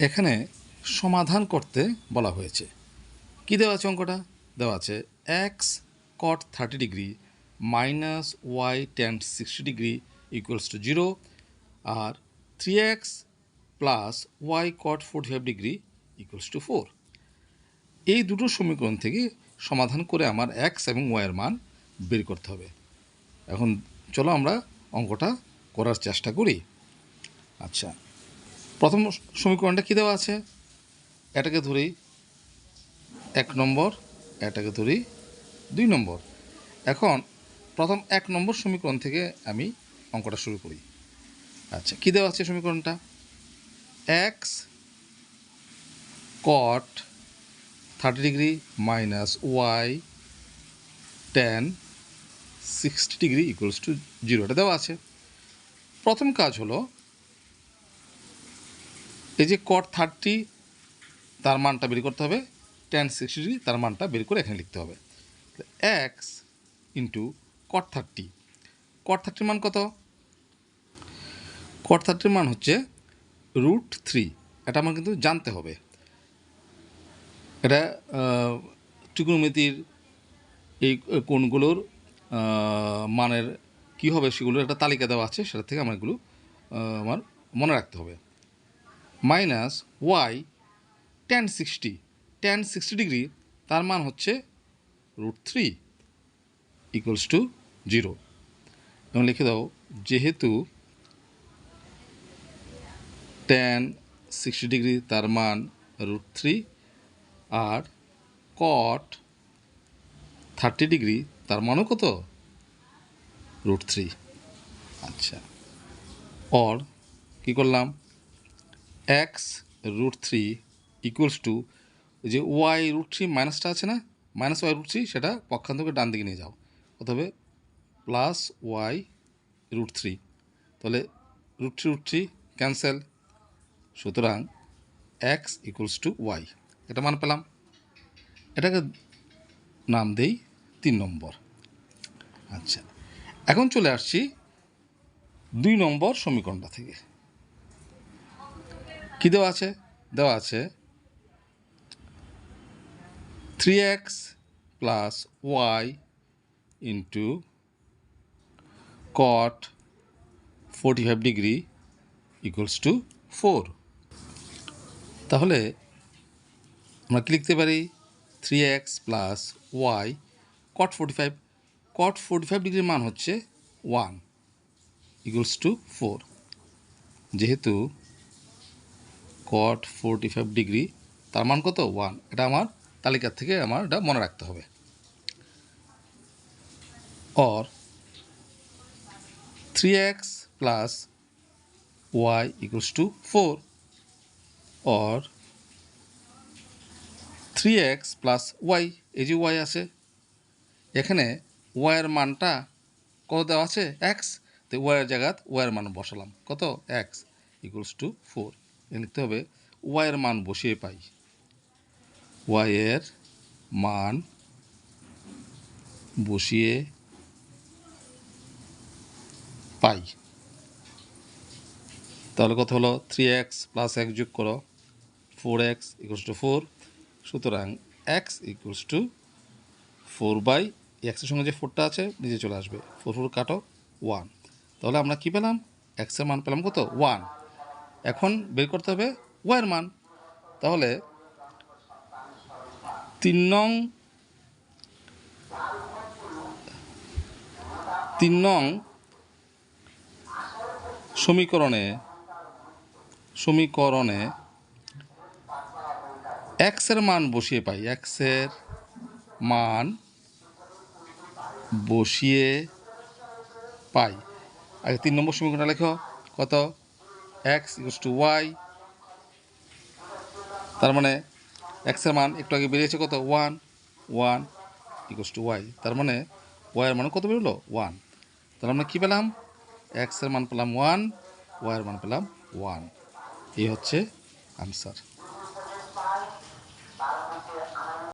এখানে সমাধান করতে বলা হয়েছে। কি দেওয়া আছে অঙ্কটা? দেওয়া আছে x cot 30 degree minus y tan 60 degree equals to 0 আর 3x plus y cot 45 degree equals to 4। এই দুটো সমীকরণ থেকে সমাধান করে আমার এক্স এবং ওয়াইয়ের মান বের করতে হবে। এখন চলো আমরা অঙ্কটা করার চেষ্টা করি। আচ্ছা, প্রথম সমীকরণটা কী দেওয়া আছে? এটাকে ধরি 1 নম্বর, এটাকে ধরি 2 নম্বর। এখন প্রথম 1 নম্বর সমীকরণ থেকে আমি অঙ্কটা শুরু করি। আচ্ছা, কী দেওয়া আছে সমীকরণটা? X cot 30 degree minus y tan 60 degree equals to 0, এটা দেওয়া আছে। প্রথম কাজ হলো এই যে কট 30 তার মানটা বের করতে হবে, ট্যান 60 ডিগ্রি তার মানটা বের করে এখানে লিখতে হবে। এক্স ইন্টু কট 30, কট 30 মান কত? কট 30 মান হচ্ছে √3। এটা আমার কিন্তু জানতে হবে। এটা ত্রিকোণমিতির এই কোণগুলোর মানের কী হবে সেগুলোর একটা তালিকা দেওয়া আছে, সেটা থেকে আমার এগুলো আমার মনে রাখতে হবে। মাইনাস ওয়াই ট্যান 60 ডিগ্রি তার মান হচ্ছে √3 ইকুয়ালস টু 0। এবং লিখে দাও, যেহেতু ট্যান 60 ডিগ্রি তার মান √3 আর কট 30 ডিগ্রি তার মানও কত? √3। আচ্ছা, অর কী করলাম? এক্স √3 ইকুয়ালস টু যে ওয়াই √3 মাইনাসটা আছে না, মাইনাস ওয়াই √3, সেটা পক্ষান্তরকে ডান দিকে নিয়ে যাও, অথবা প্লাস ওয়াই √3। তাহলে √3 ক্যান্সেল, সুতরাং এক্স ইকুয়ালস টু ওয়াই, এটা মান পেলাম। এটাকে নাম দেই 3 নম্বর। আচ্ছা, এখন চলে আসছি 2 নম্বর সমীকরণটা থেকে। কী দেওয়া আছে? দেওয়া আছে 3x plus y into cot 45 degree equals to 4। তাহলে আমরা কি লিখতে পারি? 3x প্লাস ওয়াই কট 45, কট 45 ডিগ্রির মান হচ্ছে 1 ইকুয়ালস টু 4। যেহেতু কট 45 ডিগ্রি তার মান কত? 1, এটা আমার তালিকা থেকে আমার এটা মনে রাখতে হবে। और 3x plus y equals to 4 और 3x प्लस y, এই যে y আছে এখানে y এর মানটা কত দেওয়া আছে? x, তো y এর জায়গায় y এর মান বসালাম, কত? x equals to 4। লিখতে হবে y এর মান বসিয়ে পাই, y এর মান বসিয়ে পাই। তাহলে কত হলো? 3x প্লাস x যোগ করো, 4x ইকুয়ালস টু 4। সুতরাং x ইকুয়ালস টু 4 এক্সের সঙ্গে যে 4টা আছে নিচে চলে আসবে, 4 কাটো 1। তাহলে আমরা কি পেলাম? এক্সের মান পেলাম কত? 1। এখন বের করতে হবে ওয়াইয়ের মান। তাহলে 3 নং সমীকরণে এক্সের মান বসিয়ে পাই, এক্সের মান বসিয়ে পাই। আগে 3 নম্বর সমীকরণটা লেখো, কত? এক্স ইকুয়ালস টু ওয়াই, তার মানে এক্সের মান একটু আগে বেরিয়েছে কত? 1 ইকুয়ালস টু ওয়াই, তার মানে ওয়াইয়ের মান কত বেরোলো? 1। তাহলে আমরা কী পেলাম? এক্সের মান পেলাম 1, ওয়াইয়ের মান পেলাম 1। এই হচ্ছে আনসার।